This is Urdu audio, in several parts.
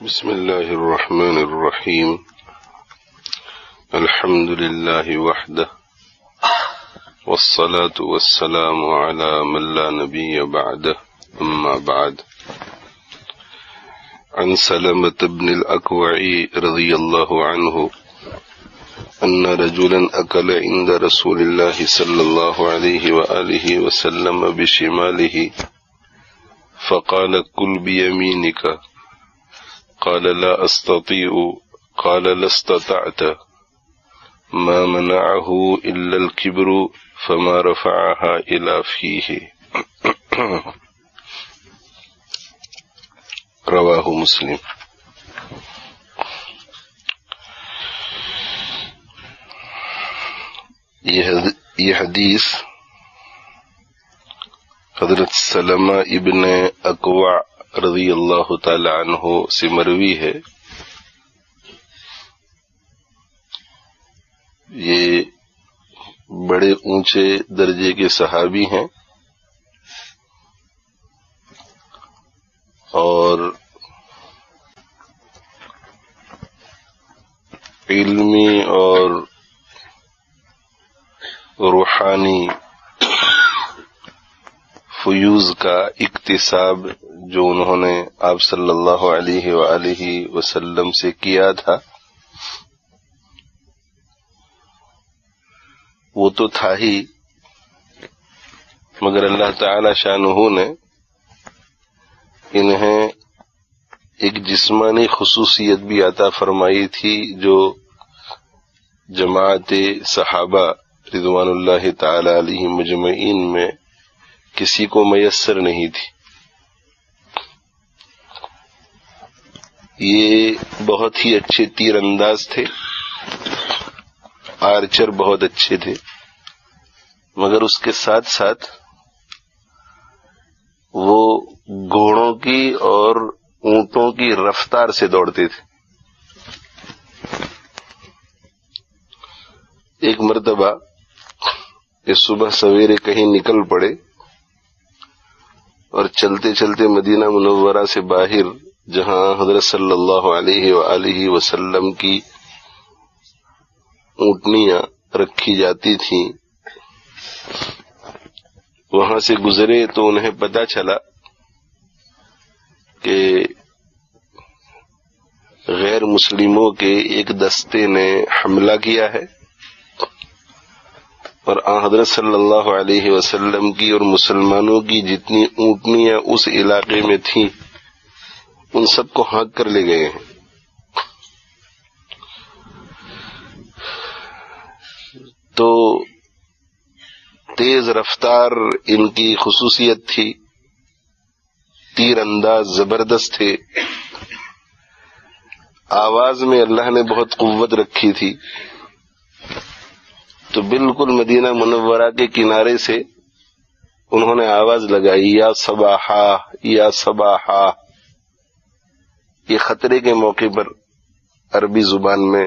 بسم الله الرحمن الرحيم. الحمد لله وحده والصلاة والسلام على من لا نبي بعده، أما بعد. عن سلمة بن الأكوع رضي الله عنه أن رجلا أكل عند رسول الله صلى الله عليه وآله وسلم بشماله فقال كل بيمينك، قال لا أستطيع، قال لا استطعت، ما منعه إلا الكبر فما رفعها إلى فيه. رواہ مسلم. یہ حدیث حضرت سلمہ ابن اکوع رضی اللہ تعالی عنہ سے مروی ہے. یہ بڑے اونچے درجے کے صحابی ہیں اور علمی اور روحانی فیوز کا اکتساب جو انہوں نے آپ صلی اللہ علیہ وآلہ وسلم سے کیا تھا وہ تو تھا ہی، مگر اللہ تعالی شانہ نے انہیں ایک جسمانی خصوصیت بھی عطا فرمائی تھی جو جماعت صحابہ رضوان اللہ تعالی علیہ مجمعین میں کسی کو میسر نہیں تھی. یہ بہت ہی اچھے تیر انداز تھے، آرچر بہت اچھے تھے، مگر اس کے ساتھ ساتھ وہ گھوڑوں کی اور اونٹوں کی رفتار سے دوڑتے تھے. ایک مرتبہ یہ صبح سویرے کہیں نکل پڑے اور چلتے چلتے مدینہ منورہ سے باہر جہاں حضرت صلی اللہ علیہ وآلہ وسلم کی اونٹنیاں رکھی جاتی تھیں وہاں سے گزرے تو انہیں پتہ چلا کہ غیر مسلموں کے ایک دستے نے حملہ کیا ہے اور حضرت صلی اللہ علیہ وسلم کی اور مسلمانوں کی جتنی اونٹنیاں اس علاقے میں تھیں ان سب کو ہانک کر لے گئے ہیں. تو تیز رفتار ان کی خصوصیت تھی، تیر انداز زبردست تھے، آواز میں اللہ نے بہت قوت رکھی تھی. تو بالکل مدینہ منورہ کے کنارے سے انہوں نے آواز لگائی، یا صباحا یا صباحا. یہ خطرے کے موقع پر عربی زبان میں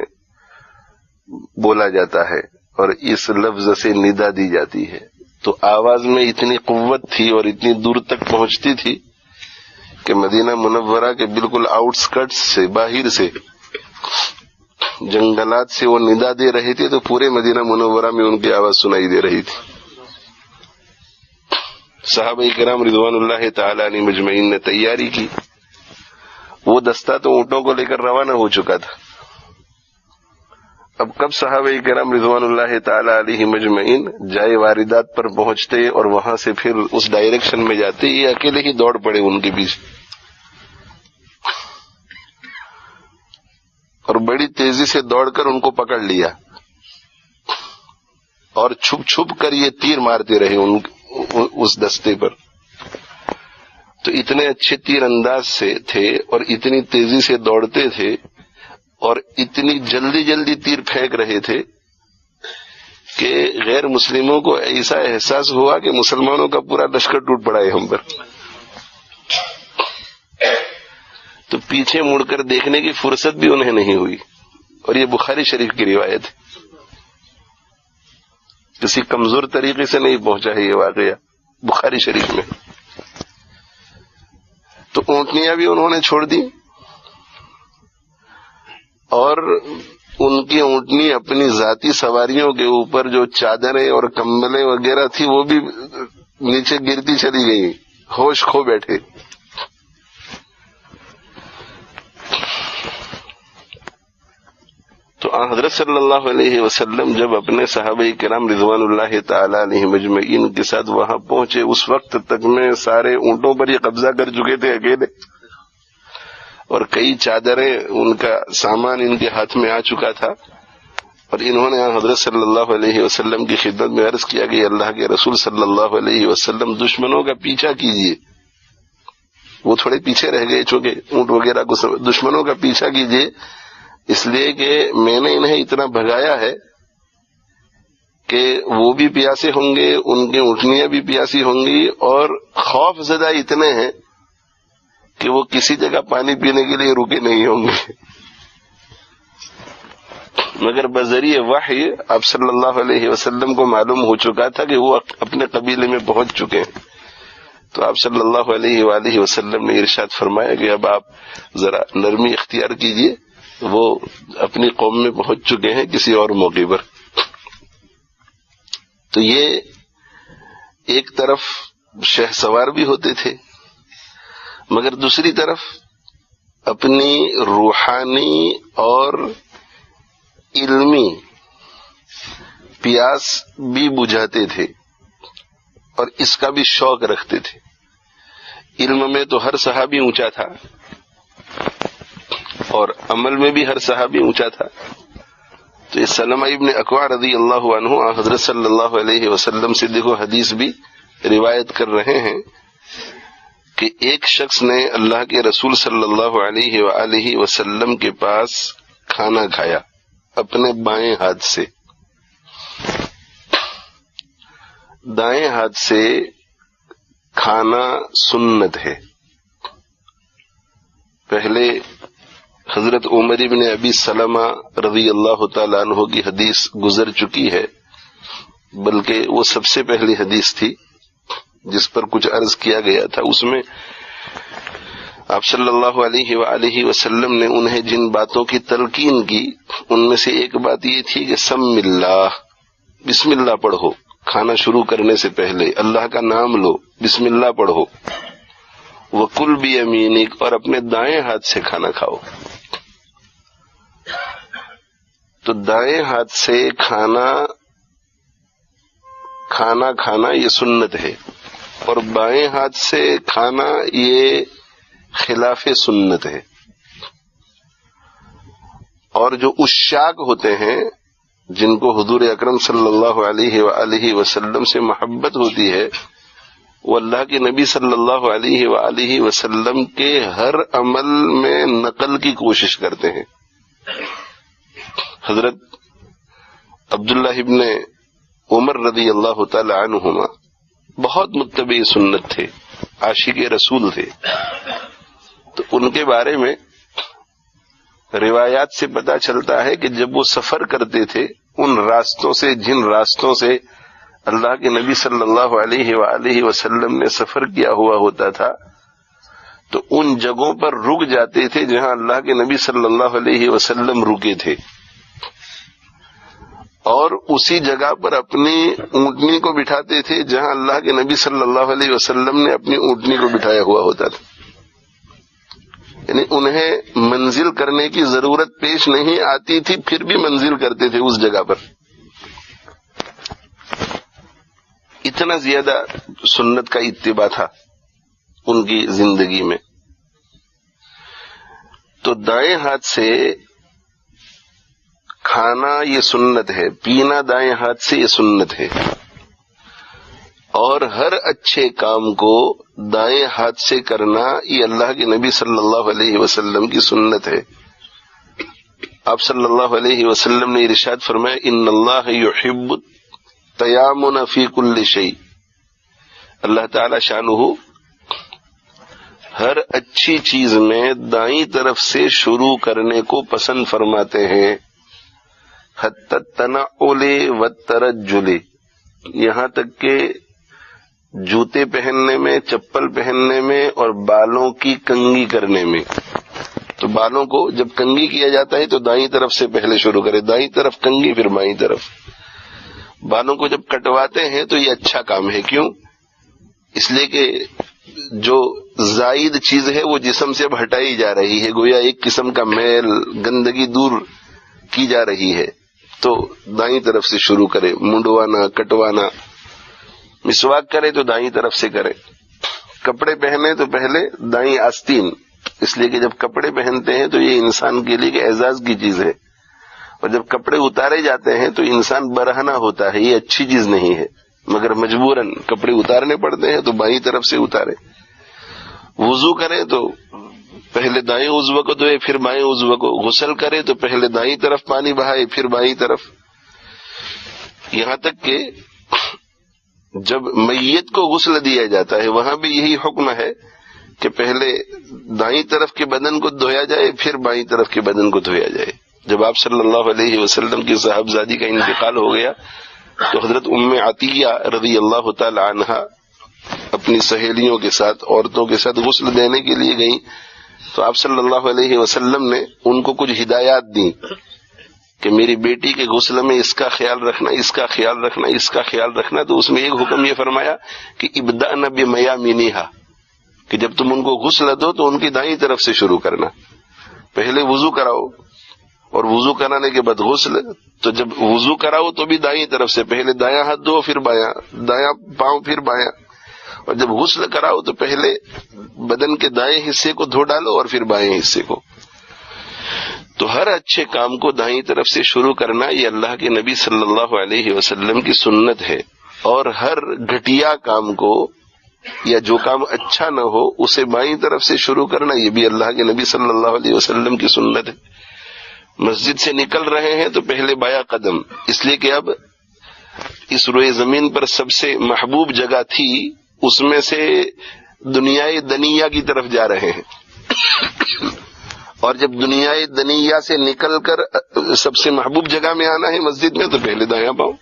بولا جاتا ہے اور اس لفظ سے ندا دی جاتی ہے. تو آواز میں اتنی قوت تھی اور اتنی دور تک پہنچتی تھی کہ مدینہ منورہ کے بالکل آؤٹ سکرٹس سے، باہر سے، جنگلات سے وہ ندا دے رہے تھے تو پورے مدینہ منورہ میں ان کی آواز سنائی دے رہی تھی. صحابہ کرام رضوان اللہ تعالی علیہ مجمعین نے تیاری کی. وہ دستہ تو اونٹوں کو لے کر روانہ ہو چکا تھا. اب کب صحابہ کرام رضوان اللہ تعالی علیہ مجمعین جائے واردات پر پہنچتے اور وہاں سے پھر اس ڈائریکشن میں جاتے، یہ اکیلے ہی دوڑ پڑے ان کے پیچھے اور بڑی تیزی سے دوڑ کر ان کو پکڑ لیا اور چھپ چھپ کر یہ تیر مارتے رہے اس دستے پر. تو اتنے اچھے تیر انداز سے تھے اور اتنی تیزی سے دوڑتے تھے اور اتنی جلدی جلدی تیر پھینک رہے تھے کہ غیر مسلموں کو ایسا احساس ہوا کہ مسلمانوں کا پورا لشکر ٹوٹ پڑا ہے ہم پر. تو پیچھے مڑ کر دیکھنے کی فرصت بھی انہیں نہیں ہوئی. اور یہ بخاری شریف کی روایت ہے، کسی کمزور طریقے سے نہیں پہنچا ہے یہ واقعہ، بخاری شریف میں. تو اونٹنیاں بھی انہوں نے چھوڑ دی اور ان کی اونٹنی اپنی ذاتی سواریوں کے اوپر جو چادریں اور کمبلیں وغیرہ تھی وہ بھی نیچے گرتی چلی گئی، ہوش کھو بیٹھے۔ تو حضرت صلی اللہ علیہ وسلم جب اپنے صحابہ کرام رضوان اللہ تعالی علیہ مجمعین کے ساتھ وہاں پہنچے، اس وقت تک میں سارے اونٹوں پر یہ قبضہ کر چکے تھے اکیلے، اور کئی چادریں ان کا سامان ان کے ہاتھ میں آ چکا تھا، اور انہوں نے حضرت صلی اللہ علیہ وسلم کی خدمت میں عرض کیا کہ اللہ کے رسول صلی اللہ علیہ وسلم دشمنوں کا پیچھا کیجیے۔ وہ تھوڑے پیچھے رہ گئے چونکہ اونٹ وغیرہ کو، دشمنوں کا پیچھا کیجیے اس لیے کہ میں نے انہیں اتنا بھگایا ہے کہ وہ بھی پیاسے ہوں گے، ان کی اونٹنیاں بھی پیاسی ہوں گی، اور خوف زدہ اتنے ہیں کہ وہ کسی جگہ پانی پینے کے لیے رکے نہیں ہوں گے۔ مگر بذریعہ وحی آپ صلی اللہ علیہ وسلم کو معلوم ہو چکا تھا کہ وہ اپنے قبیلے میں پہنچ چکے ہیں، تو آپ صلی اللہ علیہ وآلہ وسلم نے ارشاد فرمایا کہ اب آپ ذرا نرمی اختیار کیجئے، وہ اپنی قوم میں پہنچ چکے ہیں کسی اور موقع پر۔ تو یہ ایک طرف شہ سوار بھی ہوتے تھے، مگر دوسری طرف اپنی روحانی اور علمی پیاس بھی بجھاتے تھے، اور اس کا بھی شوق رکھتے تھے۔ علم میں تو ہر صحابی اونچا تھا، اور عمل میں بھی ہر صحابی اونچا تھا۔ تو اس سلمہ ابن اکوع رضی اللہ عنہ حضرت صلی اللہ علیہ وسلم سے دیکھو حدیث بھی روایت کر رہے ہیں کہ ایک شخص نے اللہ کے رسول صلی اللہ علیہ وآلہ وسلم کے پاس کھانا کھایا اپنے بائیں ہاتھ سے۔ دائیں ہاتھ سے کھانا سنت ہے۔ پہلے حضرت عمر بن ابی سلمہ رضی اللہ تعالیٰ عنہ کی حدیث گزر چکی ہے، بلکہ وہ سب سے پہلی حدیث تھی جس پر کچھ عرض کیا گیا تھا۔ اس میں آپ صلی اللہ علیہ وآلہ وسلم نے انہیں جن باتوں کی تلقین کی ان میں سے ایک بات یہ تھی کہ سم اللہ، بسم اللہ پڑھو، کھانا شروع کرنے سے پہلے اللہ کا نام لو، بسم اللہ پڑھو، وَكُلْ بِيَمِينِكَ، اور اپنے دائیں ہاتھ سے کھانا کھاؤ۔ تو دائیں ہاتھ سے کھانا کھانا یہ سنت ہے، اور بائیں ہاتھ سے کھانا یہ خلاف سنت ہے۔ اور جو عشاق ہوتے ہیں جن کو حضور اکرم صلی اللہ علیہ وآلہ وسلم سے محبت ہوتی ہے، وہ اللہ کے نبی صلی اللہ علیہ وآلہ وسلم کے ہر عمل میں نقل کی کوشش کرتے ہیں۔ حضرت عبداللہ ابن عمر رضی اللہ تعالی عنہما بہت متبع سنت تھے، عاشق رسول تھے، تو ان کے بارے میں روایات سے پتہ چلتا ہے کہ جب وہ سفر کرتے تھے ان راستوں سے، جن راستوں سے اللہ کے نبی صلی اللہ علیہ وآلہ وسلم نے سفر کیا ہوا ہوتا تھا، تو ان جگہوں پر رک جاتے تھے جہاں اللہ کے نبی صلی اللہ علیہ وسلم رکے تھے، اور اسی جگہ پر اپنی اونٹنی کو بٹھاتے تھے جہاں اللہ کے نبی صلی اللہ علیہ وسلم نے اپنی اونٹنی کو بٹھایا ہوا ہوتا تھا۔ یعنی انہیں منزل کرنے کی ضرورت پیش نہیں آتی تھی، پھر بھی منزل کرتے تھے اس جگہ پر۔ اتنا زیادہ سنت کا اتباع تھا ان کی زندگی میں۔ تو دائیں ہاتھ سے کھانا یہ سنت ہے، پینا دائیں ہاتھ سے یہ سنت ہے، اور ہر اچھے کام کو دائیں ہاتھ سے کرنا یہ اللہ کے نبی صلی اللہ علیہ وسلم کی سنت ہے۔ آپ صلی اللہ علیہ وسلم نے ارشاد فرمایا ان اللہ یحب التیامن فی کل شیء، اللہ تعالی شانہ ہر اچھی چیز میں دائیں طرف سے شروع کرنے کو پسند فرماتے ہیں، حتی التنعل والترجل، یہاں تک کہ جوتے پہننے میں، چپل پہننے میں، اور بالوں کی کنگھی کرنے میں۔ تو تو بالوں کو جب کنگھی کیا جاتا ہے تو دائیں طرف سے پہلے شروع کرے، دائیں طرف کنگھی پھر بائیں طرف۔ بالوں کو جب کٹواتے ہیں تو یہ اچھا کام ہے، کیوں؟ اس لیے کہ جو زائد چیز ہے وہ جسم سے اب ہٹائی جا رہی ہے، گویا ایک قسم کا میل گندگی دور کی جا رہی ہے، تو دائیں طرف سے شروع کرے، منڈوانا کٹوانا۔ مسواک کرے تو دائیں طرف سے کرے، کپڑے پہنے تو پہلے دائیں آستین، اس لیے کہ جب کپڑے پہنتے ہیں تو یہ انسان کے لیے اعزاز کی چیز ہے، اور جب کپڑے اتارے جاتے ہیں تو انسان برہنہ ہوتا ہے، یہ اچھی چیز نہیں ہے، مگر مجبوراً کپڑے اتارنے پڑتے ہیں تو بائیں طرف سے اتارے۔ وضو کرے تو پہلے دائیں عضو کو دھوئے پھر بائیں عضو کو، غسل کرے تو پہلے دائیں طرف پانی بہائے پھر بائیں طرف، یہاں تک کہ جب میت کو غسل دیا جاتا ہے وہاں بھی یہی حکم ہے کہ پہلے دائیں طرف کے بدن کو دھویا جائے پھر بائیں طرف کے بدن کو دھویا جائے۔ جب آپ صلی اللہ علیہ وسلم کی صاحبزادی کا انتقال ہو گیا تو حضرت ام عطیہ رضی اللہ تعالی عنہا اپنی سہیلیوں کے ساتھ، عورتوں کے ساتھ غسل دینے کے لیے گئیں، تو آپ صلی اللہ علیہ وسلم نے ان کو کچھ ہدایات دیں کہ میری بیٹی کے غسل میں اس کا خیال رکھنا، اس کا خیال رکھنا، اس کا خیال رکھنا۔ تو اس میں ایک حکم یہ فرمایا کہ ابدأن بمیامینہا، کہ جب تم ان کو غسل دو تو ان کی دائیں طرف سے شروع کرنا، پہلے وضو کراؤ اور وضو کرانے کے بعد غسل، تو جب وضو کراؤ تو بھی دائیں طرف سے، پہلے دایاں ہاتھ دو پھر بایاں، دایاں پاؤں پھر بایاں، اور جب غسل کراؤ تو پہلے بدن کے دائیں حصے کو دھو ڈالو اور پھر بائیں حصے کو۔ تو ہر اچھے کام کو دائیں طرف سے شروع کرنا یہ اللہ کے نبی صلی اللہ علیہ وسلم کی سنت ہے، اور ہر گھٹیا کام کو یا جو کام اچھا نہ ہو اسے بائیں طرف سے شروع کرنا یہ بھی اللہ کے نبی صلی اللہ علیہ وسلم کی سنت ہے۔ مسجد سے نکل رہے ہیں تو پہلے بایاں قدم، اس لیے کہ اب اس روئے زمین پر سب سے محبوب جگہ تھی، اس میں سے دنیائے دنیا کی طرف جا رہے ہیں، اور جب دنیائے دنیا سے نکل کر سب سے محبوب جگہ میں آنا ہے مسجد میں تو پہلے دایاں پاؤں،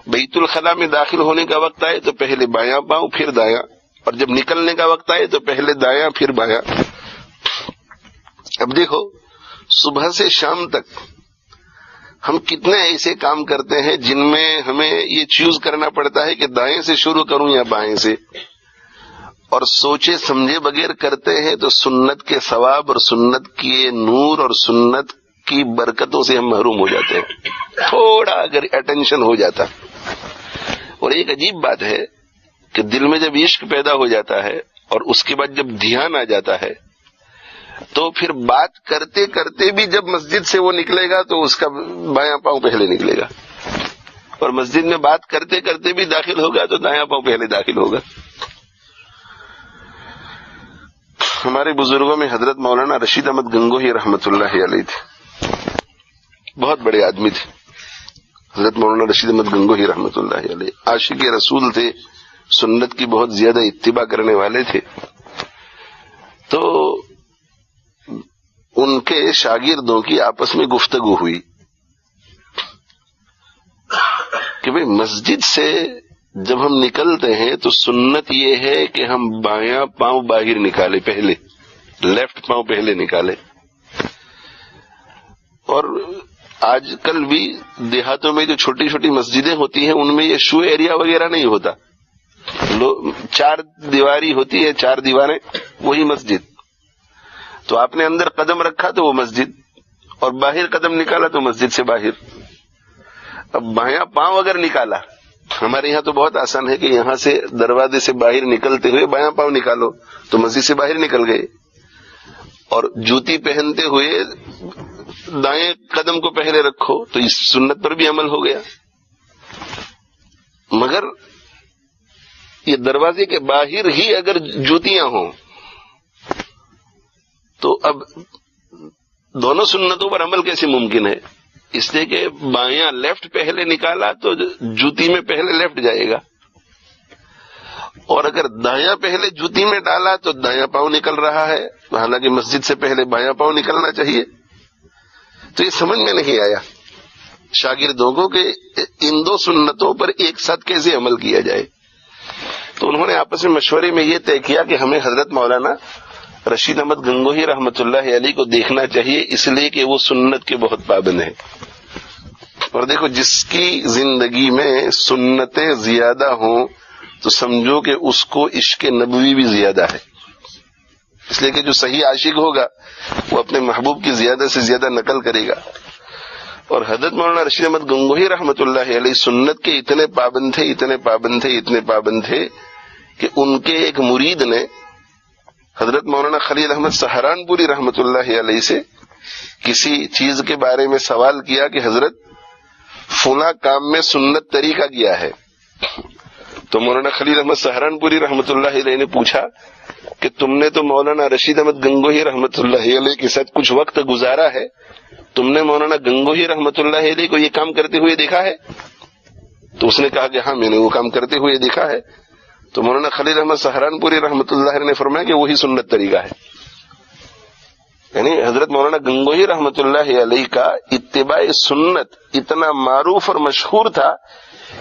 بیت الخلاء میں داخل ہونے کا وقت آئے تو پہلے بایاں پاؤں پھر دایاں، اور جب نکلنے کا وقت آئے تو پہلے دایاں پھر بایاں۔ اب دیکھو صبح سے شام تک ہم کتنے ایسے کام کرتے ہیں جن میں ہمیں یہ چوز کرنا پڑتا ہے کہ دائیں سے شروع کروں یا بائیں سے، اور سوچے سمجھے بغیر کرتے ہیں تو سنت کے ثواب اور سنت کے نور اور سنت کی برکتوں سے ہم محروم ہو جاتے ہیں، تھوڑا اگر اٹینشن ہو جاتا۔ اور ایک عجیب بات ہے کہ دل میں جب عشق پیدا ہو جاتا ہے اور اس کے بعد جب دھیان آ جاتا ہے تو پھر بات کرتے کرتے بھی جب مسجد سے وہ نکلے گا تو اس کا بایاں پاؤں پہلے نکلے گا، اور مسجد میں بات کرتے کرتے بھی داخل ہوگا تو دایاں پاؤں پہلے داخل ہوگا۔ ہمارے بزرگوں میں حضرت مولانا رشید احمد گنگوہی رحمۃ اللہ علیہ تھے، بہت بڑے آدمی تھے حضرت مولانا رشید احمد گنگوہی رحمۃ اللہ علیہ، عاشق رسول تھے، سنت کی بہت زیادہ اتباع کرنے والے تھے۔ تو ان کے شاگردوں کی آپس میں گفتگو ہوئی کہ بھئی مسجد سے جب ہم نکلتے ہیں تو سنت یہ ہے کہ ہم بایاں پاؤں باہر نکالے، پہلے لیفٹ پاؤں پہلے نکالے۔ اور آج کل بھی دیہاتوں میں جو چھوٹی چھوٹی مسجدیں ہوتی ہیں ان میں یہ شو ایریا وغیرہ نہیں ہوتا، چار دیواری ہوتی ہے، چار دیواریں، وہی مسجد، تو آپ نے اندر قدم رکھا تو وہ مسجد، اور باہر قدم نکالا تو مسجد سے باہر۔ اب بایاں پاؤں اگر نکالا، ہمارے یہاں تو بہت آسان ہے کہ یہاں سے دروازے سے باہر نکلتے ہوئے بایاں پاؤں نکالو تو مسجد سے باہر نکل گئے، اور جوتی پہنتے ہوئے دائیں قدم کو پہلے رکھو تو اس سنت پر بھی عمل ہو گیا۔ مگر یہ دروازے کے باہر ہی اگر جوتیاں ہوں تو اب دونوں سنتوں پر عمل کیسے ممکن ہے؟ اس لیے کہ بایاں لیفٹ پہلے نکالا تو جوتی میں پہلے لیفٹ جائے گا، اور اگر دایاں پہلے جوتی میں ڈالا تو دایاں پاؤں نکل رہا ہے، حالانکہ مسجد سے پہلے بایاں پاؤں نکلنا چاہیے۔ تو یہ سمجھ میں نہیں آیا شاگردوں کو کہ ان دو سنتوں پر ایک ساتھ کیسے عمل کیا جائے۔ تو انہوں نے آپس میں مشورے میں یہ طے کیا کہ ہمیں حضرت مولانا رشید احمد گنگوہی رحمت اللہ علیہ کو دیکھنا چاہیے، اس لیے کہ وہ سنت کے بہت پابند ہیں. اور دیکھو جس کی زندگی میں سنتیں زیادہ ہوں تو سمجھو کہ اس کو عشق نبوی بھی زیادہ ہے، اس لیے کہ جو صحیح عاشق ہوگا وہ اپنے محبوب کی زیادہ سے زیادہ نقل کرے گا. اور حضرت مولانا رشید احمد گنگوہی رحمت اللہ علیہ سنت کے اتنے پابند تھے کہ ان کے ایک مرید نے حضرت مولانا خلیل احمد سہارنپوری رحمت اللہ علیہ سے کسی چیز کے بارے میں سوال کیا کہ حضرت فلاں کام میں سنت طریقہ کیا ہے. تو مولانا خلیل احمد سہارنپوری رحمت اللہ علیہ نے پوچھا کہ تم نے تو مولانا رشید احمد گنگوہی رحمت اللہ علیہ کے ساتھ کچھ وقت گزارا ہے، تم نے مولانا گنگوہی رحمت اللہ علیہ کو یہ کام کرتے ہوئے دیکھا ہے؟ تو اس نے کہا کہ ہاں میں نے وہ کام کرتے ہوئے دیکھا ہے. تو مولانا خلیل احمد سہارنپوری رحمت اللہ علیہ نے فرمایا کہ وہی سنت طریقہ ہے. یعنی حضرت مولانا گنگوہی رحمت اللہ علیہ کا اتباع سنت اتنا معروف اور مشہور تھا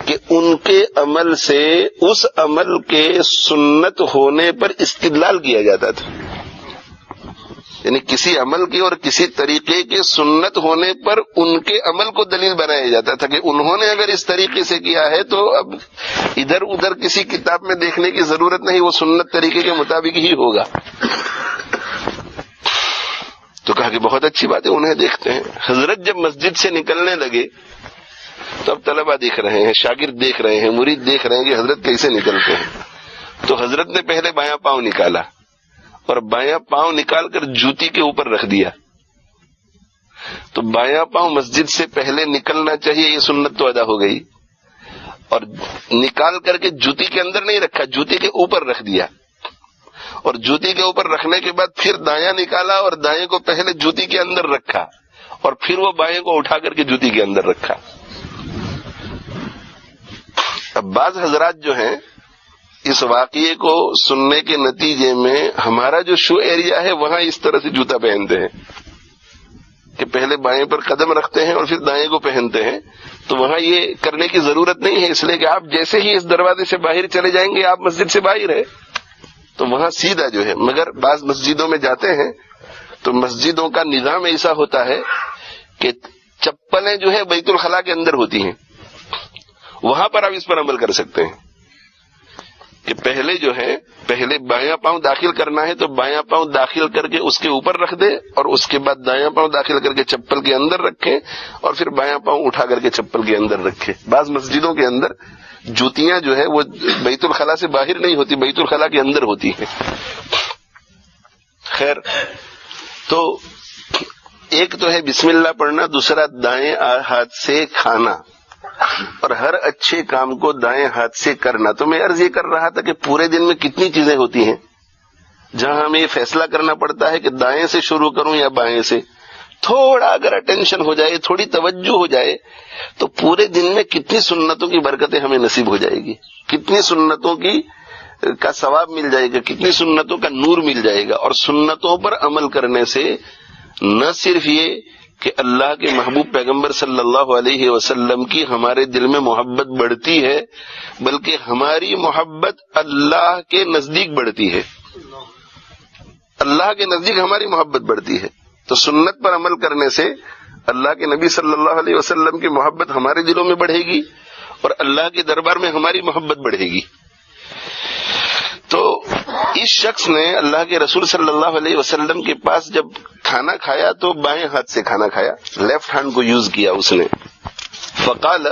کہ ان کے عمل سے اس عمل کے سنت ہونے پر استدلال کیا جاتا تھا. یعنی کسی عمل کی اور کسی طریقے کے سنت ہونے پر ان کے عمل کو دلیل بنایا جاتا تھا کہ انہوں نے اگر اس طریقے سے کیا ہے تو اب ادھر ادھر کسی کتاب میں دیکھنے کی ضرورت نہیں، وہ سنت طریقے کے مطابق ہی ہوگا. تو کہا کہ بہت اچھی بات ہے، انہیں دیکھتے ہیں. حضرت جب مسجد سے نکلنے لگے تو اب طلبہ دیکھ رہے ہیں، شاگرد دیکھ رہے ہیں، مرید دیکھ رہے ہیں کہ حضرت کیسے نکلتے ہیں. تو حضرت نے پہلے بایاں پاؤں نکالا اور بایاں پاؤں نکال کر جوتی کے اوپر رکھ دیا. تو بایاں پاؤں مسجد سے پہلے نکلنا چاہیے، یہ سنت تو ادا ہو گئی. اور نکال کر کے جوتی کے اندر نہیں رکھا، جوتی کے اوپر رکھ دیا. اور جوتی کے اوپر رکھنے کے بعد پھر دایاں نکالا اور دائیں کو پہلے جوتی کے اندر رکھا اور پھر وہ بائیں کو اٹھا کر کے جوتی کے اندر رکھا. اب بعض حضرات جو ہیں اس واقعے کو سننے کے نتیجے میں ہمارا جو شو ایریا ہے وہاں اس طرح سے جوتا پہنتے ہیں کہ پہلے بائیں پر قدم رکھتے ہیں اور پھر دائیں کو پہنتے ہیں. تو وہاں یہ کرنے کی ضرورت نہیں ہے، اس لیے کہ آپ جیسے ہی اس دروازے سے باہر چلے جائیں گے آپ مسجد سے باہر ہے، تو وہاں سیدھا جو ہے. مگر بعض مسجدوں میں جاتے ہیں تو مسجدوں کا نظام ایسا ہوتا ہے کہ چپلیں جو ہے بیت الخلاء کے اندر ہوتی ہیں، وہاں پر آپ اس پر عمل کر سکتے ہیں کہ پہلے جو ہے پہلے بایاں پاؤں داخل کرنا ہے تو بایاں پاؤں داخل کر کے اس کے اوپر رکھ دے اور اس کے بعد دایاں پاؤں داخل کر کے چپل کے اندر رکھیں اور پھر بایاں پاؤں اٹھا کر کے چپل کے اندر رکھیں. بعض مسجدوں کے اندر جوتیاں جو ہے وہ بیت الخلاء سے باہر نہیں ہوتی، بیت الخلاء کے اندر ہوتی ہیں. خیر، تو ایک تو ہے بسم اللہ پڑھنا، دوسرا دائیں ہاتھ سے کھانا اور ہر اچھے کام کو دائیں ہاتھ سے کرنا. تو میں عرض یہ کر رہا تھا کہ پورے دن میں کتنی چیزیں ہوتی ہیں جہاں ہمیں یہ فیصلہ کرنا پڑتا ہے کہ دائیں سے شروع کروں یا بائیں سے. تھوڑا اگر اٹینشن ہو جائے، تھوڑی توجہ ہو جائے تو پورے دن میں کتنی سنتوں کی برکتیں ہمیں نصیب ہو جائے گی، کتنی سنتوں کا ثواب مل جائے گا، کتنی سنتوں کا نور مل جائے گا. اور سنتوں پر عمل کرنے سے نہ صرف یہ کہ اللہ کے محبوب پیغمبر صلی اللہ علیہ وسلم کی ہمارے دل میں محبت بڑھتی ہے، بلکہ ہماری محبت اللہ کے نزدیک بڑھتی ہے، اللہ کے نزدیک ہماری محبت بڑھتی ہے. تو سنت پر عمل کرنے سے اللہ کے نبی صلی اللہ علیہ وسلم کی محبت ہمارے دلوں میں بڑھے گی اور اللہ کے دربار میں ہماری محبت بڑھے گی. تو اس شخص نے اللہ کے رسول صلی اللہ علیہ وسلم کے پاس جب کھانا کھایا تو بائیں ہاتھ سے کھانا کھایا، لیفٹ ہینڈ کو یوز کیا اس نے. فقال،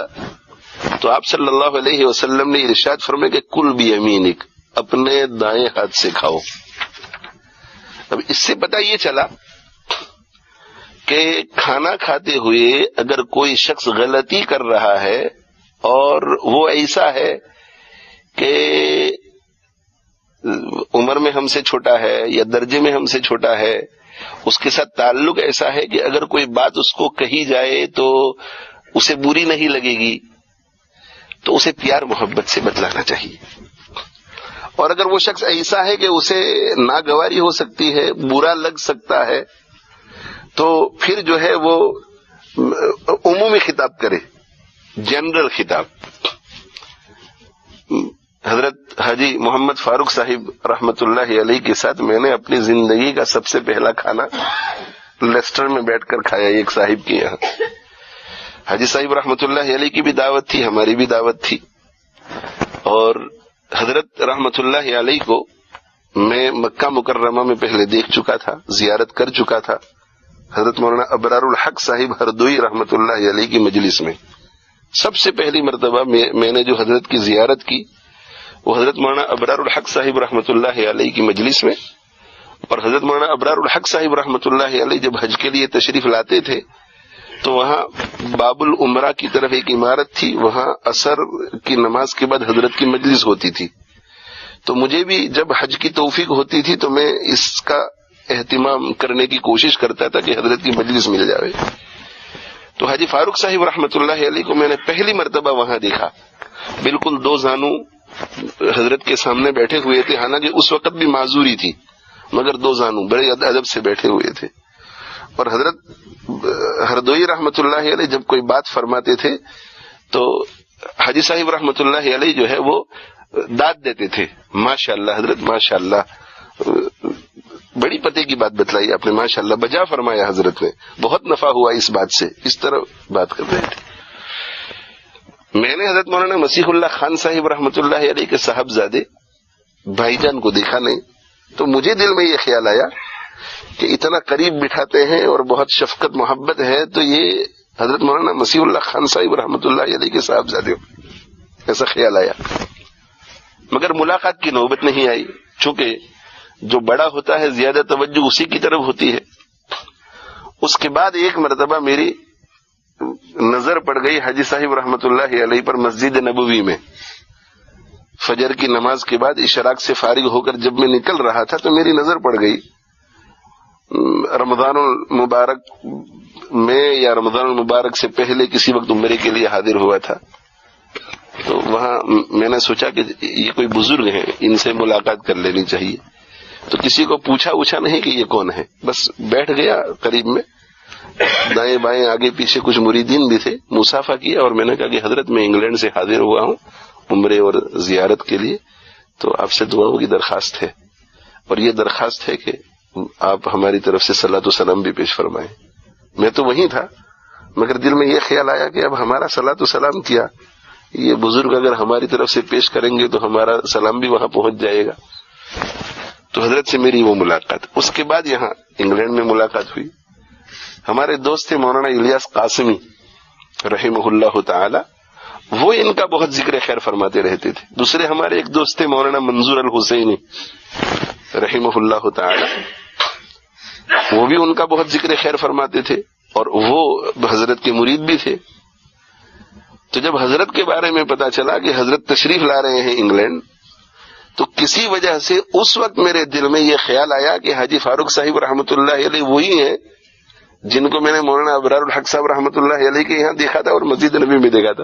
تو آپ صلی اللہ علیہ وسلم نے ارشاد فرمایا کہ کل بیمینک، اپنے دائیں ہاتھ سے کھاؤ. اب اس سے پتہ یہ چلا کہ کھانا کھاتے ہوئے اگر کوئی شخص غلطی کر رہا ہے اور وہ ایسا ہے کہ عمر میں ہم سے چھوٹا ہے یا درجے میں ہم سے چھوٹا ہے، اس کے ساتھ تعلق ایسا ہے کہ اگر کوئی بات اس کو کہی جائے تو اسے بری نہیں لگے گی، تو اسے پیار محبت سے بتلانا چاہیے. اور اگر وہ شخص ایسا ہے کہ اسے ناگواری ہو سکتی ہے، برا لگ سکتا ہے، تو پھر جو ہے وہ عمومی خطاب کرے، جنرل خطاب. حضرت حاجی محمد فاروق صاحب رحمت اللہ علیہ کے ساتھ میں نے اپنی زندگی کا سب سے پہلا کھانا لیسٹر میں بیٹھ کر کھایا، ایک صاحب کے یہاں۔ حاجی صاحب رحمت اللہ علیہ کی بھی دعوت تھی، ہماری بھی دعوت تھی، اور حضرت رحمت اللہ علیہ کو میں مکہ مکرمہ میں پہلے دیکھ چکا تھا، زیارت کر چکا تھا، حضرت مولانا ابرار الحق صاحب ہردوئی رحمت اللہ علیہ کی مجلس میں۔ سب سے پہلی مرتبہ میں نے جو حضرت کی زیارت کی وہ حضرت مولانا ابرار الحق صاحب رحمت اللہ علیہ کی مجلس میں، اور حضرت مولانا ابرار الحق صاحب رحمت اللہ علیہ جب حج کے لیے تشریف لاتے تھے تو وہاں باب العمرہ کی طرف ایک عمارت تھی، وہاں عصر کی نماز کے بعد حضرت کی مجلس ہوتی تھی، تو مجھے بھی جب حج کی توفیق ہوتی تھی تو میں اس کا اہتمام کرنے کی کوشش کرتا تھا کہ حضرت کی مجلس مل جائے۔ تو حاجی فاروق صاحب رحمت اللہ علیہ کو میں نے پہلی مرتبہ وہاں دیکھا، بالکل دو زانو حضرت کے سامنے بیٹھے ہوئے تھے، حالانکہ اس وقت بھی معذوری تھی، مگر دو زانو بڑے ادب سے بیٹھے ہوئے تھے، اور حضرت ہردوئی رحمت اللہ علیہ جب کوئی بات فرماتے تھے تو حاجی صاحب رحمت اللہ علیہ جو ہے وہ داد دیتے تھے، ماشاء اللہ حضرت ماشاء اللہ، بڑی پتے کی بات بتلائی آپ نے، ماشاء اللہ بجا فرمایا حضرت نے، بہت نفع ہوا اس بات سے، اس طرح بات کر رہے تھے۔ میں نے حضرت مولانا مسیح اللہ خان صاحب رحمت اللہ علیہ کے صاحبزادے بھائی جان کو دیکھا نہیں، تو مجھے دل میں یہ خیال آیا کہ اتنا قریب بٹھاتے ہیں اور بہت شفقت محبت ہے، تو یہ حضرت مولانا مسیح اللہ خان صاحب رحمت اللہ علیہ کے صاحبزادے ہو، ایسا خیال آیا، مگر ملاقات کی نوبت نہیں آئی، چونکہ جو بڑا ہوتا ہے زیادہ توجہ اسی کی طرف ہوتی ہے۔ اس کے بعد ایک مرتبہ میری نظر پڑ گئی حاجی صاحب رحمت اللہ علیہ پر مسجد نبوی میں، فجر کی نماز کے بعد اشراق سے فارغ ہو کر جب میں نکل رہا تھا تو میری نظر پڑ گئی، رمضان المبارک میں یا رمضان المبارک سے پہلے کسی وقت عمرے کے لیے حاضر ہوا تھا، تو وہاں میں نے سوچا کہ یہ کوئی بزرگ ہیں، ان سے ملاقات کر لینی چاہیے، تو کسی کو پوچھا نہیں کہ یہ کون ہے، بس بیٹھ گیا قریب میں، دائیں بائیں آگے پیچھے کچھ مریدین بھی تھے، مصافحہ کیا، اور میں نے کہا کہ حضرت میں انگلینڈ سے حاضر ہوا ہوں عمرے اور زیارت کے لیے، تو آپ سے دعاؤں کی درخواست ہے، اور یہ درخواست ہے کہ آپ ہماری طرف سے صلاۃ و سلام بھی پیش فرمائیں۔ میں تو وہیں تھا، مگر دل میں یہ خیال آیا کہ اب ہمارا صلاۃ و سلام کیا، یہ بزرگ اگر ہماری طرف سے پیش کریں گے تو ہمارا سلام بھی وہاں پہنچ جائے گا۔ تو حضرت سے میری وہ ملاقات، اس کے بعد یہاں انگلینڈ میں ملاقات ہوئی۔ ہمارے دوست تھے مولانا الیاس قاسمی رحمہ اللہ تعالی، وہ ان کا بہت ذکر خیر فرماتے رہتے تھے۔ دوسرے ہمارے ایک دوست تھے مولانا منظور الحسینی رحمہ اللہ تعالی، وہ بھی ان کا بہت ذکر خیر فرماتے تھے، اور وہ حضرت کے مرید بھی تھے۔ تو جب حضرت کے بارے میں پتا چلا کہ حضرت تشریف لا رہے ہیں انگلینڈ، تو کسی وجہ سے اس وقت میرے دل میں یہ خیال آیا کہ حاجی فاروق صاحب رحمت اللہ علیہ وہی ہیں جن کو میں نے مولانا ابرار الحق صاحب رحمت اللہ علیہ کے یہاں دیکھا تھا اور مسجد نبی میں دیکھا تھا۔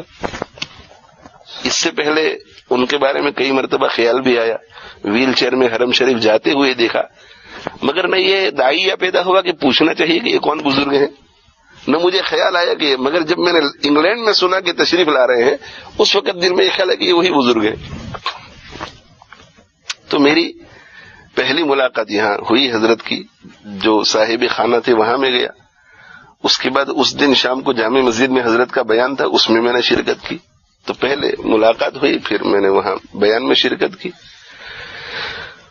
اس سے پہلے ان کے بارے میں کئی مرتبہ خیال بھی آیا، ویل چیئر میں حرم شریف جاتے ہوئے دیکھا، مگر نہ یہ داعیہ پیدا ہوا کہ پوچھنا چاہیے کہ یہ کون بزرگ ہیں، نہ مجھے خیال آیا کہ، مگر جب میں نے انگلینڈ میں سنا کہ تشریف لا رہے ہیں اس وقت دل میں یہ خیال ہے کہ یہ وہی بزرگ ہیں۔ تو میری پہلی ملاقات یہاں ہوئی حضرت کی، جو صاحب خانہ تھے وہاں میں گیا۔ اس کے بعد اس دن شام کو جامع مسجد میں حضرت کا بیان تھا، اس میں نے شرکت کی۔ تو پہلے ملاقات ہوئی، پھر میں نے وہاں بیان میں شرکت کی،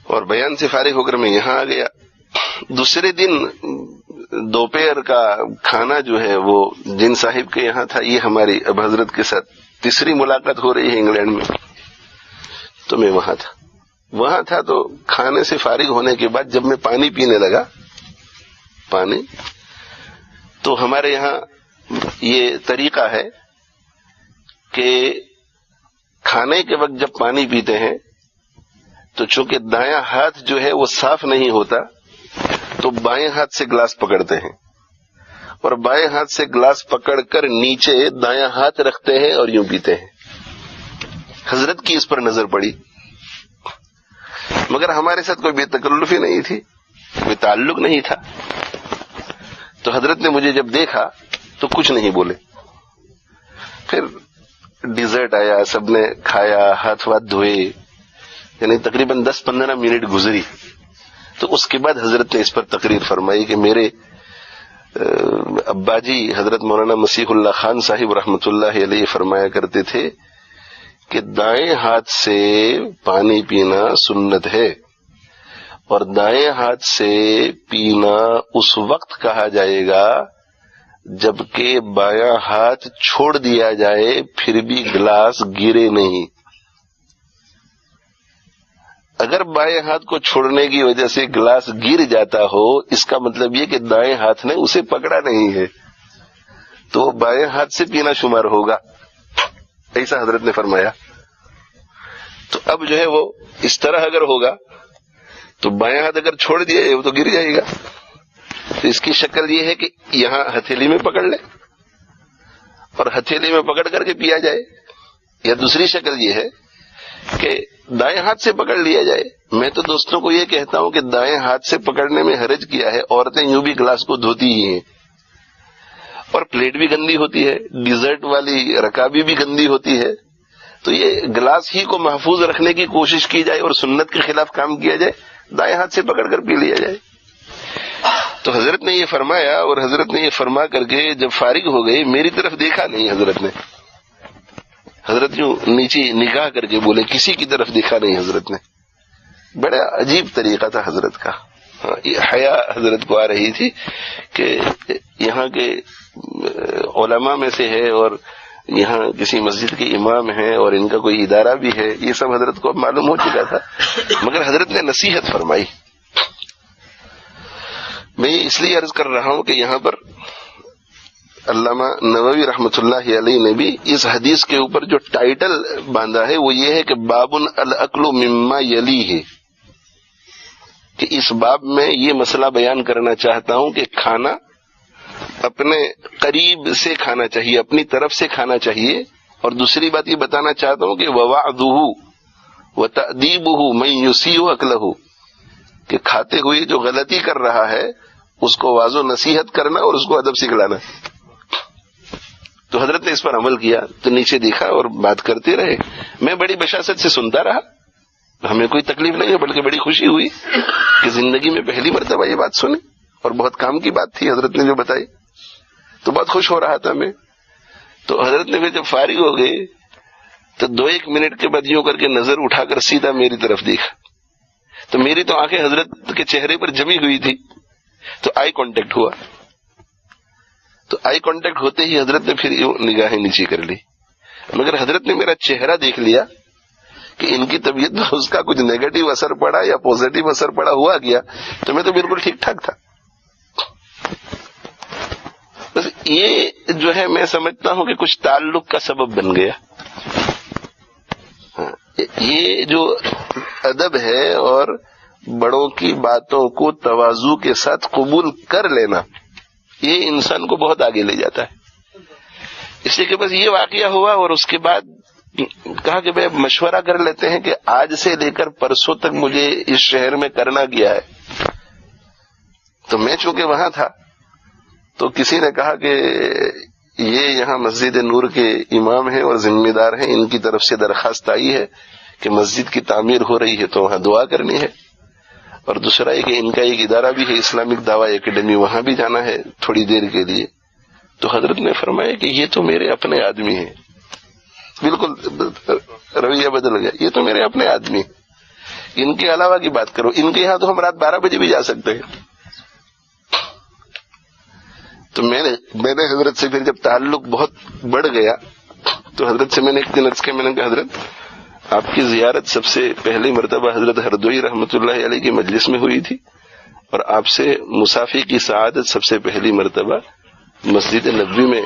اور بیان سے فارغ ہو کر میں یہاں آ گیا۔ دوسرے دن دوپہر کا کھانا جو ہے وہ جن صاحب کے یہاں تھا، یہ ہماری اب حضرت کے ساتھ تیسری ملاقات ہو رہی ہے انگلینڈ میں، تو میں وہاں تھا تو کھانے سے فارغ ہونے کے بعد جب میں پانی پینے لگا، پانی، تو ہمارے یہاں یہ طریقہ ہے کہ کھانے کے وقت جب پانی پیتے ہیں تو چونکہ دایاں ہاتھ جو ہے وہ صاف نہیں ہوتا، تو بائیں ہاتھ سے گلاس پکڑتے ہیں، اور بائیں ہاتھ سے گلاس پکڑ کر نیچے دایاں ہاتھ رکھتے ہیں اور یوں پیتے ہیں۔ حضرت کی اس پر نظر پڑی، مگر ہمارے ساتھ کوئی بے تکلفی نہیں تھی، کوئی تعلق نہیں تھا۔ تو حضرت نے مجھے جب دیکھا تو کچھ نہیں بولے، پھر ڈیزرٹ آیا، سب نے کھایا، ہاتھ واتھ دھوئے، یعنی تقریباً 10-15 منٹ گزری، تو اس کے بعد حضرت نے اس پر تقریر فرمائی کہ میرے ابا جی حضرت مولانا مسیح اللہ خان صاحب رحمۃ اللہ علیہ فرمایا کرتے تھے کہ دائیں ہاتھ سے پانی پینا سنت ہے، اور دائیں ہاتھ سے پینا اس وقت کہا جائے گا جبکہ بایاں ہاتھ چھوڑ دیا جائے پھر بھی گلاس گرے نہیں۔ اگر بائیں ہاتھ کو چھوڑنے کی وجہ سے گلاس گر جاتا ہو، اس کا مطلب یہ کہ دائیں ہاتھ نے اسے پکڑا نہیں ہے، تو وہ بائیں ہاتھ سے پینا شمار ہوگا، ایسا حضرت نے فرمایا۔ تو اب جو ہے وہ اس طرح اگر ہوگا تو بائیں ہاتھ اگر چھوڑ دیا جائے وہ تو گر جائے گا، تو اس کی شکل یہ ہے کہ یہاں ہتھیلی میں پکڑ لے اور ہتھیلی میں پکڑ کر کے پیا جائے، یا دوسری شکل یہ ہے کہ دائیں ہاتھ سے پکڑ لیا جائے۔ میں تو دوستوں کو یہ کہتا ہوں کہ دائیں ہاتھ سے پکڑنے میں حرج کیا ہے، عورتیں یوں بھی گلاس کو دھوتی ہی ہیں، اور پلیٹ بھی گندی ہوتی ہے، ڈیزرٹ والی رکابی بھی گندی ہوتی ہے، تو یہ گلاس ہی کو محفوظ رکھنے کی کوشش کی جائے اور سنت کے خلاف کام کیا جائے، دائیں ہاتھ سے پکڑ کر پی لیا جائے۔ تو حضرت نے یہ فرمایا، اور حضرت نے یہ فرما کر کے جب فارغ ہو گئے، میری طرف دیکھا نہیں حضرت نے، حضرت یوں نیچے نگاہ کر کے بولے، کسی کی طرف دیکھا نہیں حضرت نے۔ بڑا عجیب طریقہ تھا حضرت کا، یہ حیا حضرت کو آ رہی تھی کہ یہاں کے علماء میں سے ہے اور یہاں کسی مسجد کے امام ہیں اور ان کا کوئی ادارہ بھی ہے، یہ سب حضرت کو معلوم ہو چکا تھا، مگر حضرت نے نصیحت فرمائی۔ میں یہ اس لیے عرض کر رہا ہوں کہ یہاں پر علامہ نووی رحمۃ اللہ علیہ نے بھی اس حدیث کے اوپر جو ٹائٹل باندھا ہے وہ یہ ہے کہ بابن الاکل مما یلی ہے، کہ اس باب میں یہ مسئلہ بیان کرنا چاہتا ہوں کہ کھانا اپنے قریب سے کھانا چاہیے، اپنی طرف سے کھانا چاہیے، اور دوسری بات یہ بتانا چاہتا ہوں کہ ووعدہ وتأدیبہ من یسیء اکلہ، کہ کھاتے ہوئے جو غلطی کر رہا ہے اس کو واض و نصیحت کرنا اور اس کو ادب سکھلانا۔ تو حضرت نے اس پر عمل کیا، تو نیچے دیکھا اور بات کرتے رہے، میں بڑی بشاست سے سنتا رہا، ہمیں کوئی تکلیف نہیں ہے بلکہ بڑی خوشی ہوئی کہ زندگی میں پہلی مرتبہ یہ بات سنی، اور بہت کام کی بات تھی حضرت نے جو بتائی، تو بہت خوش ہو رہا تھا میں۔ تو حضرت نے پھر جب فارغ ہو گئے تو 2-1 منٹ کے بعد یوں کر کے نظر اٹھا کر سیدھا میری طرف دیکھا، تو میری تو آنکھیں حضرت کے چہرے پر جمی ہوئی تھی، تو آئی کانٹیکٹ ہوا، تو آئی کانٹیکٹ ہوتے ہی حضرت نے پھر یوں نگاہیں نیچی کر لی، مگر حضرت نے میرا چہرہ دیکھ لیا کہ ان کی طبیعت میں اس کا کچھ نیگیٹو اثر پڑا یا پازیٹو اثر پڑا ہوا گیا، تو میں تو بالکل ٹھیک ٹھاک تھا۔ بس یہ جو ہے میں سمجھتا ہوں کہ کچھ تعلق کا سبب بن گیا، یہ جو ادب ہے اور بڑوں کی باتوں کو تواضع کے ساتھ قبول کر لینا، یہ انسان کو بہت آگے لے جاتا ہے۔ اس لیے کہ بس یہ واقعہ ہوا اور اس کے بعد کہا کہ بھائی مشورہ کر لیتے ہیں کہ آج سے لے کر پرسوں تک مجھے اس شہر میں کرنا کیا ہے۔ تو میں چونکہ وہاں تھا تو کسی نے کہا کہ یہ یہاں مسجد نور کے امام ہیں اور ذمہ دار ہیں، ان کی طرف سے درخواست آئی ہے کہ مسجد کی تعمیر ہو رہی ہے تو وہاں دعا کرنی ہے، اور دوسرا یہ کہ ان کا ایک ادارہ بھی ہے اسلامک دعوی اکیڈمی، وہاں بھی جانا ہے تھوڑی دیر کے لیے۔ تو حضرت نے فرمایا کہ یہ تو میرے اپنے آدمی ہیں، بالکل رویہ بدل گیا، یہ تو میرے اپنے آدمی ہیں، ان کے علاوہ کی بات کرو، ان کے یہاں تو ہم رات 12 بجے بھی جا سکتے ہیں۔ تو میں نے حضرت سے پھر جب تعلق بہت بڑھ گیا تو حضرت سے میں نے ایک دن عرض کیا، میں نے کہا حضرت آپ کی زیارت سب سے پہلی مرتبہ حضرت ہردوئی رحمۃ اللہ علیہ کی مجلس میں ہوئی تھی، اور آپ سے مصافی کی سعادت سب سے پہلی مرتبہ مسجد نبوی میں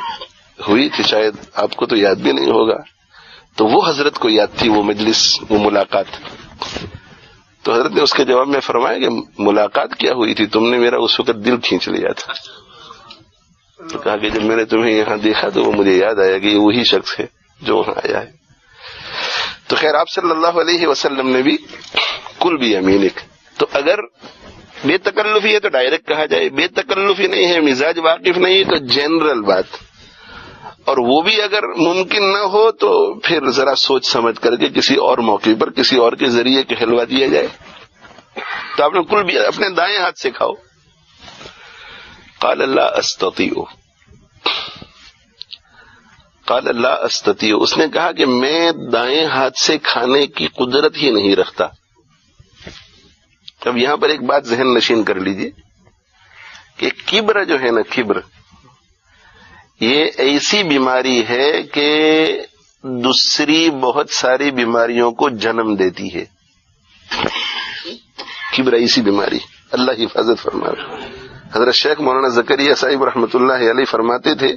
ہوئی تھی، شاید آپ کو تو یاد بھی نہیں ہوگا۔ تو وہ حضرت کو یاد تھی وہ مجلس، وہ ملاقات۔ تو حضرت نے اس کے جواب میں فرمایا کہ ملاقات کیا ہوئی تھی، تم نے میرا اس وقت دل کھینچ لیا تھا۔ تو کہا کہ جب میں نے تمہیں یہاں دیکھا تو وہ مجھے یاد آیا کہ یہ وہی شخص ہے جو وہاں آیا ہے۔ تو خیر آپ صلی اللہ علیہ وسلم نے بھی کل بھی امینک، تو اگر بے تکلفی ہے تو ڈائریکٹ کہا جائے، بے تکلفی نہیں ہے، مزاج واقف نہیں ہے تو جنرل بات، اور وہ بھی اگر ممکن نہ ہو تو پھر ذرا سوچ سمجھ کر کے کسی اور موقع پر کسی اور کے ذریعے کہلوا دیا جائے. تو آپ نے کل بھی اپنے دائیں ہاتھ سے کھاؤ. قال لا استطيع، قال لا استطيع، اس نے کہا کہ میں دائیں ہاتھ سے کھانے کی قدرت ہی نہیں رکھتا. اب یہاں پر ایک بات ذہن نشین کر لیجئے کہ کبر جو ہے نا، کبر یہ ایسی بیماری ہے کہ دوسری بہت ساری بیماریوں کو جنم دیتی ہے. کبر ایسی بیماری، اللہ حفاظت فرمائے. حضرت شیخ مولانا زکریا صاحب رحمۃ اللہ علیہ فرماتے تھے،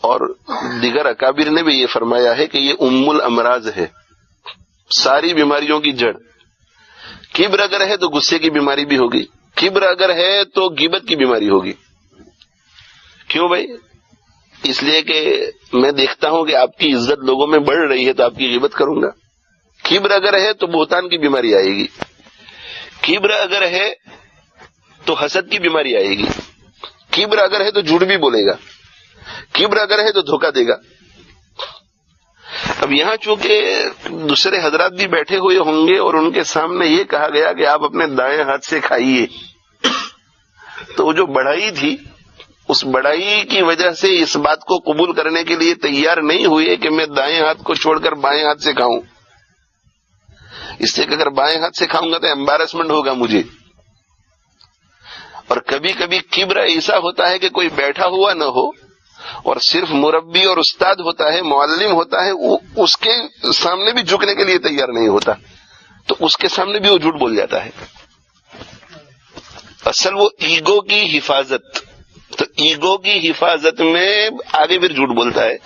اور دیگر اکابر نے بھی یہ فرمایا ہے کہ یہ ام الامراض ہے، ساری بیماریوں کی جڑ. کبر اگر ہے تو غصے کی بیماری بھی ہوگی، کبر اگر ہے تو غیبت کی بیماری ہوگی. کیوں بھائی؟ اس لیے کہ میں دیکھتا ہوں کہ آپ کی عزت لوگوں میں بڑھ رہی ہے تو آپ کی غیبت کروں گا. کبر اگر ہے تو بہتان کی بیماری آئے گی، کبر اگر ہے تو حسد کی بیماری آئے گی، کبر اگر ہے تو جھوٹ بھی بولے گا، کبر اگر ہے تو دھوکہ دے گا. اب یہاں چونکہ دوسرے حضرات بھی بیٹھے ہوئے ہوں گے اور ان کے سامنے یہ کہا گیا کہ آپ اپنے دائیں ہاتھ سے کھائیے، تو وہ جو بڑائی تھی اس بڑائی کی وجہ سے اس بات کو قبول کرنے کے لیے تیار نہیں ہوئے کہ میں دائیں ہاتھ کو چھوڑ کر بائیں ہاتھ سے کھاؤں. اس سے کہ اگر بائیں ہاتھ سے کھاؤں گا تو امبارسمنٹ ہوگا مجھے. اور کبھی کبھی کبر ایسا ہوتا ہے کہ کوئی بیٹھا ہوا نہ ہو اور صرف مربی اور استاد ہوتا ہے، معلم ہوتا ہے، وہ اس کے سامنے بھی جھکنے کے لیے تیار نہیں ہوتا، تو اس کے سامنے بھی وہ جھوٹ بول جاتا ہے. اصل وہ ایگو کی حفاظت، تو ایگو کی حفاظت میں آگے پھر جھوٹ بولتا ہے.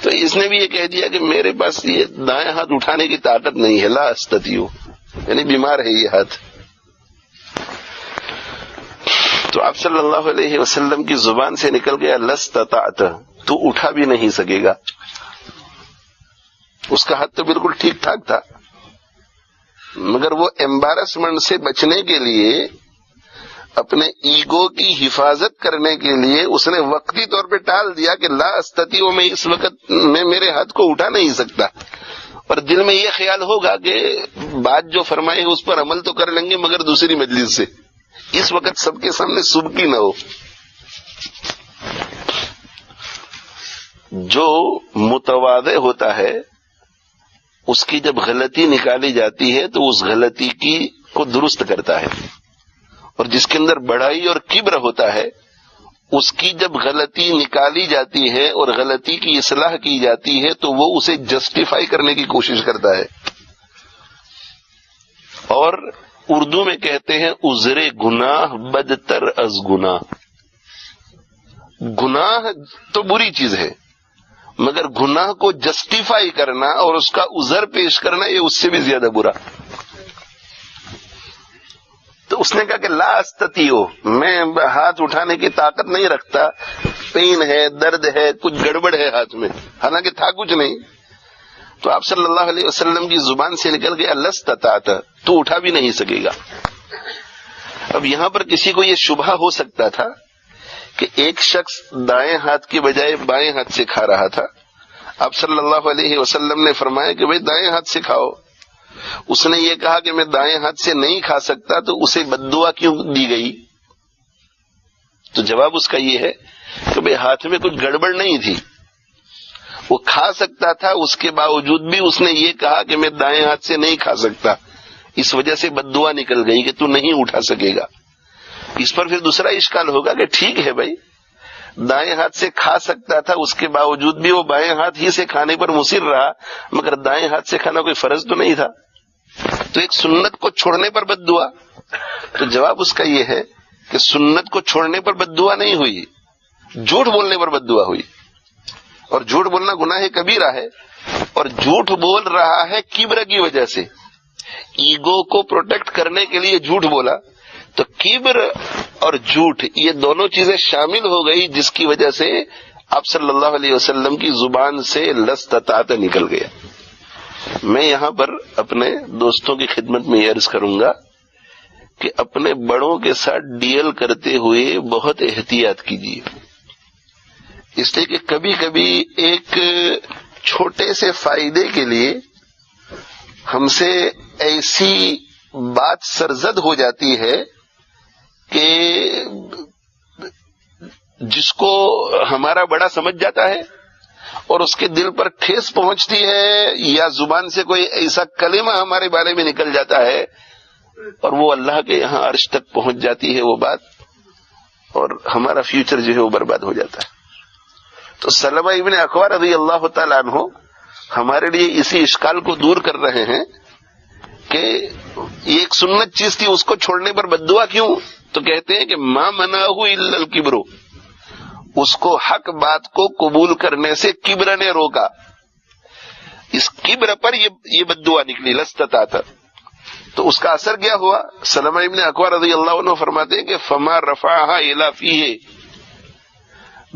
تو اس نے بھی یہ کہہ دیا کہ میرے پاس یہ دائیں ہاتھ اٹھانے کی طاقت نہیں ہے، لا استطیع، یعنی بیمار ہے یہ ہاتھ. تو آپ صلی اللہ علیہ وسلم کی زبان سے نکل گیا لستطعت، تو اٹھا بھی نہیں سکے گا. اس کا ہاتھ تو بالکل ٹھیک ٹھاک تھا، مگر وہ ایمبارسمنٹ سے بچنے کے لیے، اپنے ایگو کی حفاظت کرنے کے لیے اس نے وقتی طور پہ ٹال دیا کہ لا استطیع، میں اس وقت میں میرے ہاتھ کو اٹھا نہیں سکتا. اور دل میں یہ خیال ہوگا کہ بات جو فرمائے اس پر عمل تو کر لیں گے مگر دوسری مجلس سے، اس وقت سب کے سامنے سبکی نہ ہو. جو متواضع ہوتا ہے اس کی جب غلطی نکالی جاتی ہے تو اس غلطی کو درست کرتا ہے، اور جس کے اندر بڑائی اور کبر ہوتا ہے اس کی جب غلطی نکالی جاتی ہے اور غلطی کی اصلاح کی جاتی ہے تو وہ اسے جسٹیفائی کرنے کی کوشش کرتا ہے. اور اردو میں کہتے ہیں عذر گناہ بدتر از گناہ. گناہ تو بری چیز ہے مگر گناہ کو جسٹیفائی کرنا اور اس کا عذر پیش کرنا یہ اس سے بھی زیادہ برا. تو اس نے کہا کہ لا استطیع، میں ہاتھ اٹھانے کی طاقت نہیں رکھتا، پین ہے، درد ہے، کچھ گڑبڑ ہے ہاتھ میں، حالانکہ تھا کچھ نہیں. تو آپ صلی اللہ علیہ وسلم کی زبان سے نکل گیا لستطعت، تو اٹھا بھی نہیں سکے گا. اب یہاں پر کسی کو یہ شبہ ہو سکتا تھا کہ ایک شخص دائیں ہاتھ کی بجائے بائیں ہاتھ سے کھا رہا تھا. آپ صلی اللہ علیہ وسلم نے فرمایا کہ بھئی دائیں ہاتھ سے کھاؤ. اس نے یہ کہا کہ میں دائیں ہاتھ سے نہیں کھا سکتا، تو اسے بددعا کیوں دی گئی؟ تو جواب اس کا یہ ہے کہ بھئی ہاتھ میں کچھ گڑبڑ نہیں تھی، وہ کھا سکتا تھا، اس کے باوجود بھی اس نے یہ کہا کہ میں دائیں ہاتھ سے نہیں کھا سکتا، اس وجہ سے بددعا نکل گئی کہ تو نہیں اٹھا سکے گا. اس پر پھر دوسرا اشکال ہوگا کہ ٹھیک ہے بھائی، دائیں ہاتھ سے کھا سکتا تھا، اس کے باوجود بھی وہ بائیں ہاتھ ہی سے کھانے پر مصر رہا، مگر دائیں ہاتھ سے کھانا کوئی فرض تو نہیں تھا، تو ایک سنت کو چھوڑنے پر بددعا. تو جواب اس کا یہ ہے کہ سنت کو چھوڑنے پر بددعا نہیں ہوئی، جھوٹ بولنے پر بددعا ہوئی. اور جھوٹ بولنا گناہ کبیرہ ہے، اور جھوٹ بول رہا ہے کبر کی وجہ سے، ایگو کو پروٹیکٹ کرنے کے لیے جھوٹ بولا. تو کبر اور جھوٹ یہ دونوں چیزیں شامل ہو گئی، جس کی وجہ سے آپ صلی اللہ علیہ وسلم کی زبان سے لستطعت نکل گیا. میں یہاں پر اپنے دوستوں کی خدمت میں یہ عرض کروں گا کہ اپنے بڑوں کے ساتھ ڈیل کرتے ہوئے بہت احتیاط کیجیے. اس لیے کہ کبھی کبھی ایک چھوٹے سے فائدے کے لیے ہم سے ایسی بات سرزد ہو جاتی ہے کہ جس کو ہمارا بڑا سمجھ جاتا ہے اور اس کے دل پر ٹھیس پہنچتی ہے، یا زبان سے کوئی ایسا کلمہ ہمارے بارے میں نکل جاتا ہے اور وہ اللہ کے یہاں عرش تک پہنچ جاتی ہے وہ بات، اور ہمارا فیوچر جو ہے وہ برباد ہو جاتا ہے۔ تو سلمہ ابن اکوع رضی اللہ تعالیٰ عنہ ہمارے لیے اسی اشکال کو دور کر رہے ہیں کہ یہ ایک سنت چیز تھی، اس کو چھوڑنے پر بد دعا کیوں؟ تو کہتے ہیں کہ ما منعہ الا الکبر، اس کو حق بات کو قبول کرنے سے کبر نے روکا، اس کبر پر یہ بد دعا نکلی، لستطعت۔ تو اس کا اثر کیا ہوا؟ سلمہ ابن اکوع رضی اللہ عنہ فرماتے ہیں کہ فما رفعها الی فیہ،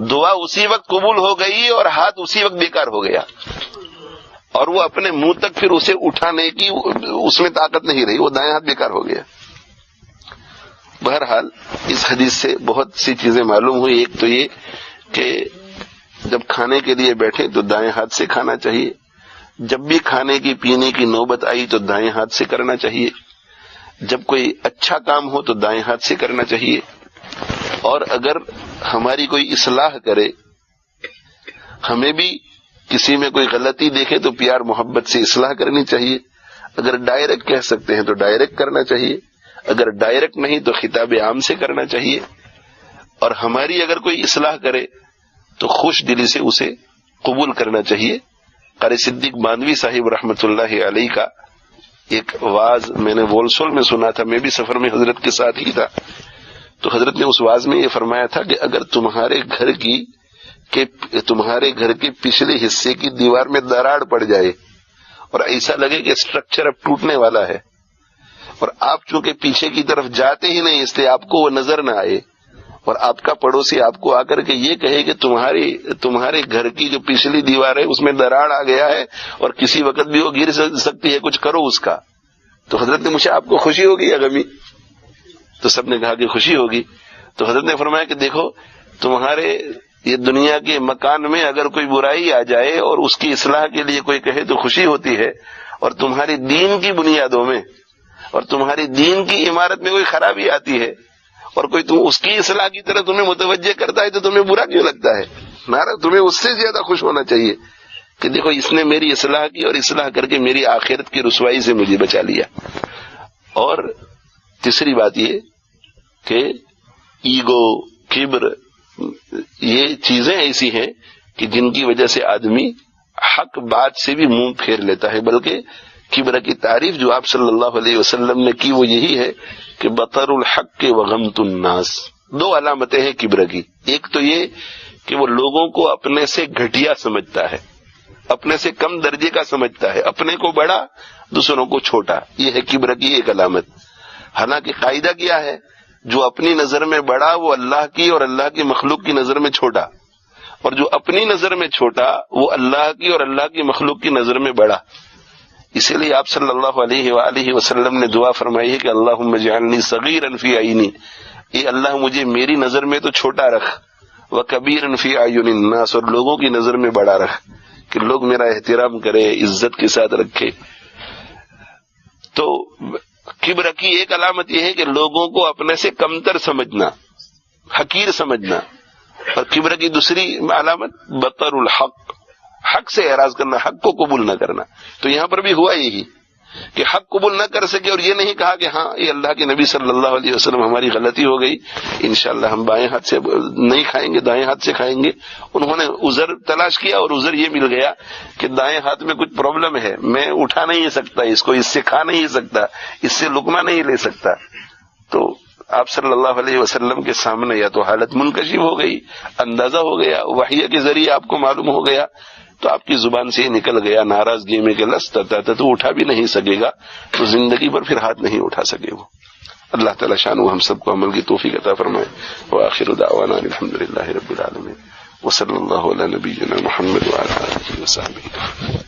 دعا اسی وقت قبول ہو گئی اور ہاتھ اسی وقت بیکار ہو گیا، اور وہ اپنے منہ تک پھر اسے اٹھانے کی اس میں طاقت نہیں رہی، وہ دائیں ہاتھ بیکار ہو گیا۔ بہرحال اس حدیث سے بہت سی چیزیں معلوم ہوئی۔ ایک تو یہ کہ جب کھانے کے لیے بیٹھے تو دائیں ہاتھ سے کھانا چاہیے، جب بھی کھانے کی پینے کی نوبت آئی تو دائیں ہاتھ سے کرنا چاہیے، جب کوئی اچھا کام ہو تو دائیں ہاتھ سے کرنا چاہیے، اور اگر ہماری کوئی اصلاح کرے، ہمیں بھی کسی میں کوئی غلطی دیکھے تو پیار محبت سے اصلاح کرنی چاہیے۔ اگر ڈائریکٹ کہہ سکتے ہیں تو ڈائریکٹ کرنا چاہیے، اگر ڈائریکٹ نہیں تو خطاب عام سے کرنا چاہیے، اور ہماری اگر کوئی اصلاح کرے تو خوش دلی سے اسے قبول کرنا چاہیے۔ قاری صدیق باندوی صاحب رحمت اللہ علیہ کا ایک واعظ میں نے وولسول میں سنا تھا، میں بھی سفر میں حضرت کے ساتھ ہی تھا، تو حضرت نے اس واعظ میں یہ فرمایا تھا کہ اگر تمہارے گھر کے پچھلے حصے کی دیوار میں دراڑ پڑ جائے اور ایسا لگے کہ اسٹرکچر اب ٹوٹنے والا ہے، اور آپ چونکہ پیچھے کی طرف جاتے ہی نہیں اس لیے آپ کو وہ نظر نہ آئے، اور آپ کا پڑوسی آپ کو آ کر کے یہ کہے کہ تمہارے گھر کی جو پچھلی دیوار ہے اس میں دراڑ آ گیا ہے اور کسی وقت بھی وہ گر سکتی ہے، کچھ کرو اس کا، تو حضرت نے مجھے آپ کو خوشی ہوگی یا غمی؟ تو سب نے کہا کہ خوشی ہوگی۔ تو حضرت نے فرمایا کہ دیکھو، تمہارے یہ دنیا کے مکان میں اگر کوئی برائی آ جائے اور اس کی اصلاح کے لیے کوئی کہے تو خوشی ہوتی ہے، اور تمہاری دین کی بنیادوں میں اور تمہاری دین کی عمارت میں کوئی خرابی آتی ہے اور کوئی اس کی اصلاح کی طرح تمہیں متوجہ کرتا ہے تو تمہیں برا کیوں لگتا ہے؟ نارا تمہیں اس سے زیادہ خوش ہونا چاہیے کہ دیکھو اس نے میری اصلاح کی اور اصلاح کر کے میری آخرت کی رسوائی سے مجھے بچا لیا۔ اور تیسری بات یہ کہ ایگو، کبر، یہ چیزیں ایسی ہیں کہ جن کی وجہ سے آدمی حق بات سے بھی منہ پھیر لیتا ہے، بلکہ کبر کی تعریف جو آپ صلی اللہ علیہ وسلم نے کی وہ یہی ہے کہ بطر الحق و غمت الناس۔ دو علامتیں ہیں کبر کی، ایک تو یہ کہ وہ لوگوں کو اپنے سے گھٹیا سمجھتا ہے، اپنے سے کم درجے کا سمجھتا ہے، اپنے کو بڑا دوسروں کو چھوٹا، یہ ہے کبر کی ایک علامت۔ حالانکہ قاعدہ کیا ہے؟ جو اپنی نظر میں بڑا وہ اللہ کی اور اللہ کی مخلوق کی نظر میں چھوٹا، اور جو اپنی نظر میں چھوٹا وہ اللہ کی اور اللہ کی مخلوق کی نظر میں بڑا۔ اسی لیے آپ صلی اللہ علیہ وآلہ وسلم نے دعا فرمائی ہے کہ اللہم اجعلنی صغیرا فی عینی، اے اللہ مجھے میری نظر میں تو چھوٹا رکھ، وکبیرا فی اعین الناس، اور لوگوں کی نظر میں بڑا رکھ، کہ لوگ میرا احترام کرے، عزت کے ساتھ رکھے۔ تو کبر کی ایک علامت یہ ہے کہ لوگوں کو اپنے سے کمتر سمجھنا، حقیر سمجھنا، اور کبر کی دوسری علامت بطر الحق، حق سے اعراض کرنا، حق کو قبول نہ کرنا۔ تو یہاں پر بھی ہوا یہی کہ حق قبول نہ کر سکے، اور یہ نہیں کہا کہ ہاں یہ اللہ کے نبی صلی اللہ علیہ وسلم ہماری غلطی ہو گئی، انشاءاللہ ہم بائیں ہاتھ سے نہیں کھائیں گے، دائیں ہاتھ سے کھائیں گے۔ انہوں نے عذر تلاش کیا اور عذر یہ مل گیا کہ دائیں ہاتھ میں کچھ پرابلم ہے، میں اٹھا نہیں سکتا اس کو، اس سے کھا نہیں سکتا، اس سے لقمہ نہیں لے سکتا۔ تو آپ صلی اللہ علیہ وسلم کے سامنے یا تو حالت منکشف ہو گئی، اندازہ ہو گیا، وحی کے ذریعے آپ کو معلوم ہو گیا، تو آپ کی زبان سے ہی نکل گیا ناراضگی میں کہ لستطعت، تو اٹھا بھی نہیں سکے گا، تو زندگی پر پھر ہاتھ نہیں اٹھا سکے وہ۔ اللہ تعالی شانہ ہم سب کو عمل کی توفیق عطا فرمائے۔ وآخر دعوانا الحمدللہ رب العالمین، وصلی اللہ علی نبینا محمد وعلی آلہ وصحبہ۔